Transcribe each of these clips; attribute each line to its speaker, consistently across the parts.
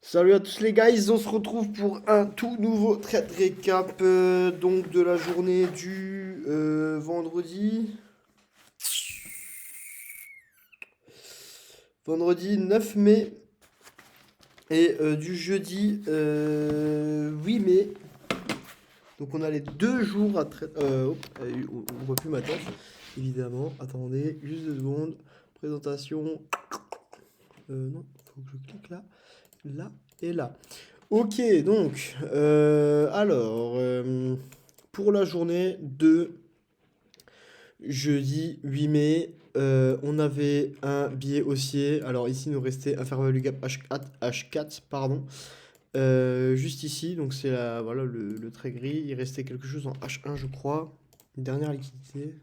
Speaker 1: Salut à tous les guys, on se retrouve pour un tout nouveau trade récap donc de la journée du vendredi 9 mai et du jeudi 8 mai. Donc on a les 2 jours à traiter. On voit plus ma tête, évidemment. Attendez, juste 2 secondes. Présentation. Non, faut que je clique là, là et là. Ok, donc, pour la journée de jeudi 8 mai, on avait un billet haussier. Alors ici, il nous restait un fair value gap H4, pardon. Juste ici, donc c'est voilà, le trait gris. Il restait quelque chose en H1, je crois. Une dernière liquidité.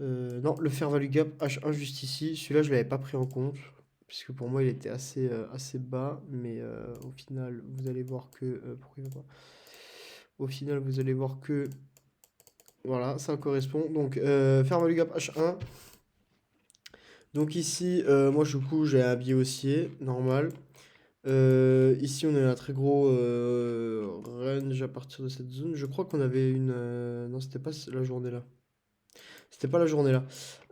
Speaker 1: Non, le fair value gap H1 juste ici. Celui-là, je l'avais pas pris en compte. Puisque pour moi, il était assez bas. Mais au final, vous allez voir que. Pourquoi il va pas? Au final, vous allez voir que. Voilà, ça correspond. Donc, fair value gap H1. Donc ici, moi, du coup, j'ai un biais haussier, normal. Ici, on a un très gros range à partir de cette zone. Je crois qu'on avait une. Non, c'était pas la journée là. C'était pas la journée là.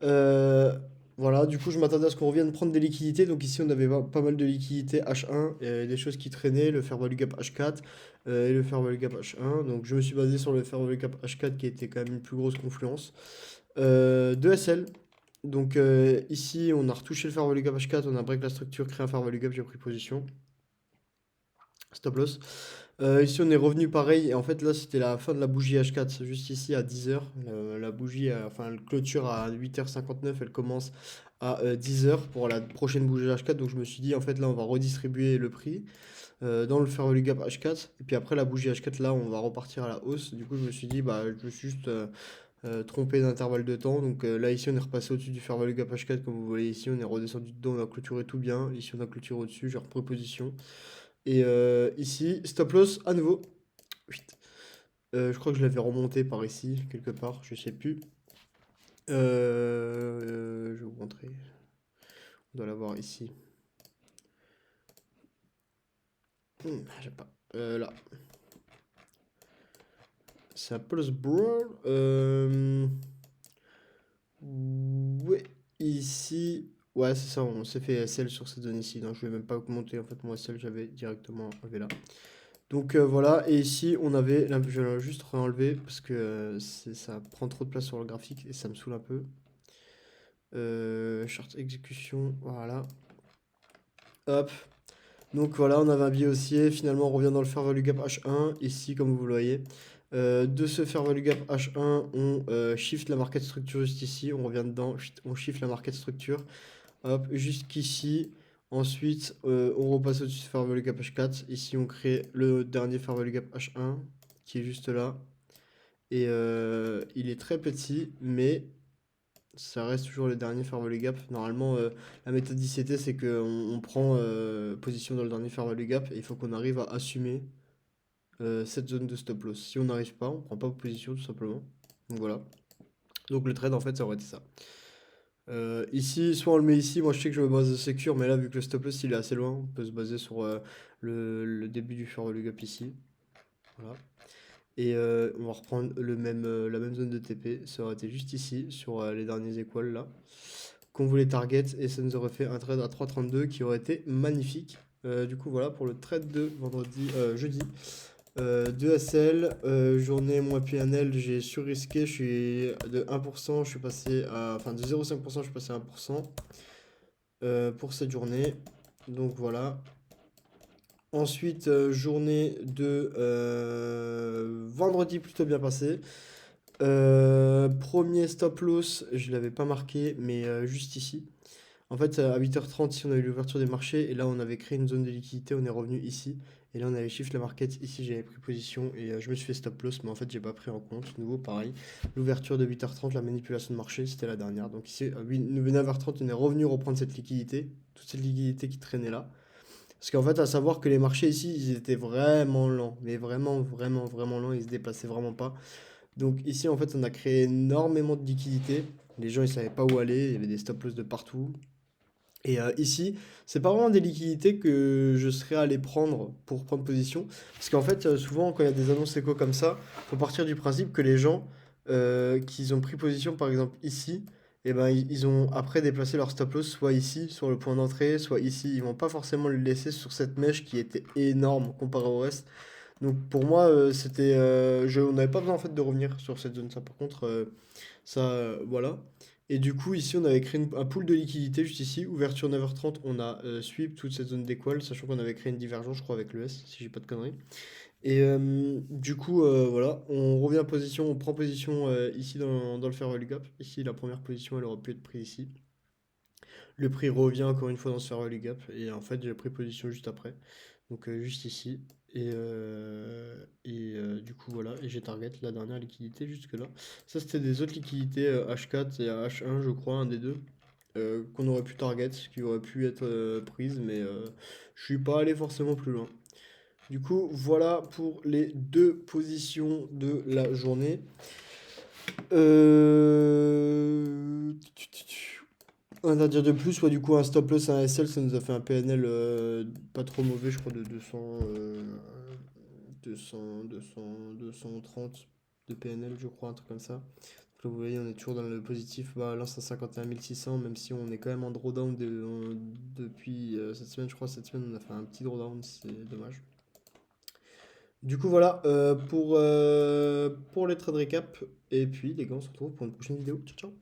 Speaker 1: Euh, voilà, du coup, je m'attendais à ce qu'on revienne prendre des liquidités. Donc ici, on avait pas mal de liquidités H1, et des choses qui traînaient, le fair value gap H4 et le fair value gap H1. Donc je me suis basé sur le fair value gap H4 qui était quand même une plus grosse confluence. 2 SL. Donc ici, on a retouché le fair value gap H4, on a break la structure, créé un fair value gap, j'ai pris position. Stop loss. Ici, on est revenu pareil. Et en fait, là, c'était la fin de la bougie H4. C'est juste ici à 10h. La bougie, enfin, elle clôture à 8h59. Elle commence à 10h pour la prochaine bougie H4. Donc, je me suis dit, en fait, là, on va redistribuer le prix dans le fair value gap H4. Et puis après, la bougie H4, là, on va repartir à la hausse. Du coup, je me suis dit, bah, je me suis juste trompé d'intervalle de temps. Donc, là, ici, on est repassé au-dessus du fair value gap H4. Comme vous voyez ici, on est redescendu dedans. On a clôturé tout bien. Ici, on a clôturé au-dessus. J'ai repris position. Et ici, stop loss à nouveau. Chut. Je crois que je l'avais remonté par ici, quelque part, je sais plus. Je vais vous montrer. On doit l'avoir ici. J'ai pas. Là. C'est un Pulse Brawl. Ouais, ici. Ouais, c'est ça, on s'est fait SL sur cette zone ici. Non, je vais même pas monter. En fait, mon SL, j'avais directement enlevé là. Donc voilà, et ici on avait, là, je vais juste enlever parce que ça prend trop de place sur le graphique et ça me saoule un peu. Chart exécution, voilà. Hop. Donc voilà, on avait un biais haussier. Finalement, on revient dans le fair value gap H1. Ici, comme vous le voyez. De ce fair value gap H1, on shift la market structure juste ici. On revient dedans, on shift la market structure. Hop, jusqu'ici. Ensuite, on repasse au-dessus de fair value gap H4. Ici, on crée le dernier fair value gap H1 qui est juste là. Et il est très petit, mais ça reste toujours le dernier fair value gap. Normalement, la méthode d'ICT, c'est qu'on on prend position dans le dernier fair value gap et il faut qu'on arrive à assumer cette zone de stop loss. Si on n'arrive pas, on prend pas position tout simplement. Donc voilà. Donc le trade, en fait, ça aurait été ça. Ici, soit on le met ici, moi je sais que je me base de secure, mais là, vu que le stop loss il est assez loin, on peut se baser sur le début du fair value gap ici. Voilà. Et on va reprendre la même zone de TP. Ça aurait été juste ici, sur les derniers équals là. Qu'on voulait target. Et ça nous aurait fait un trade à 3,32 qui aurait été magnifique. Du coup, voilà pour le trade de jeudi. 2 SL, journée moins PNL, j'ai surrisqué. Je suis de 1%, je suis passé à. Enfin, de 0,5%, je suis passé à 1% pour cette journée. Donc voilà. Ensuite, journée de vendredi plutôt bien passé. Premier stop loss, je l'avais pas marqué, mais juste ici. En fait, à 8h30, ici, on a eu l'ouverture des marchés, et là, on avait créé une zone de liquidité, on est revenu ici, et là, on avait shift la market, ici, j'avais pris position, et je me suis fait stop loss, mais en fait, j'ai pas pris en compte, nouveau, pareil, l'ouverture de 8h30, la manipulation de marché, c'était la dernière, donc ici, à 9h30, on est revenu reprendre cette liquidité, toute cette liquidité qui traînait là, parce qu'en fait, à savoir que les marchés ici, ils étaient vraiment lents, mais vraiment, vraiment, vraiment lents, ils se déplaçaient vraiment pas. Donc ici, en fait, on a créé énormément de liquidités. Les gens, ils savaient pas où aller, il y avait des stop loss de partout. Et ici, c'est pas vraiment des liquidités que je serais allé prendre pour prendre position. Parce qu'en fait, souvent, quand il y a des annonces éco comme ça, faut partir du principe que les gens qui ont pris position, par exemple ici, et ben, ils ont après déplacé leur stop loss soit ici, sur le point d'entrée, soit ici. Ils vont pas forcément le laisser sur cette mèche qui était énorme comparé au reste. Donc pour moi, on n'avait pas besoin en fait de revenir sur cette zone. Ça, par contre, voilà. Et du coup, ici, on avait créé un pool de liquidité juste ici. Ouverture 9h30, on a sweep toute cette zone d'équal, sachant qu'on avait créé une divergence, je crois, avec le S, si j'ai pas de conneries. Et du coup, voilà, on revient en position, on prend position ici dans le fair value gap. Ici, la première position, elle aurait pu être prise ici. Le prix revient encore une fois dans ce fair value gap. Et en fait, j'ai pris position juste après. Donc juste ici. Du coup, voilà. Et j'ai target la dernière liquidité jusque là. Ça, c'était des autres liquidités H4 et H1, je crois, un des deux. Qu'on aurait pu target, qui aurait pu être prise. Mais je suis pas allé forcément plus loin. Du coup, voilà pour les deux positions de la journée. Un à dire de plus, soit du coup un stop loss, un SL, ça nous a fait un PNL pas trop mauvais, je crois, de 230 de PNL, je crois, un truc comme ça. Donc là, vous voyez, on est toujours dans le positif. Bah, là, c'est 51 600, même si on est quand même en drawdown depuis cette semaine, je crois. Cette semaine, on a fait un petit drawdown, c'est dommage. Du coup, voilà pour les trades récap. Et puis, les gars, on se retrouve pour une prochaine vidéo. Ciao, ciao!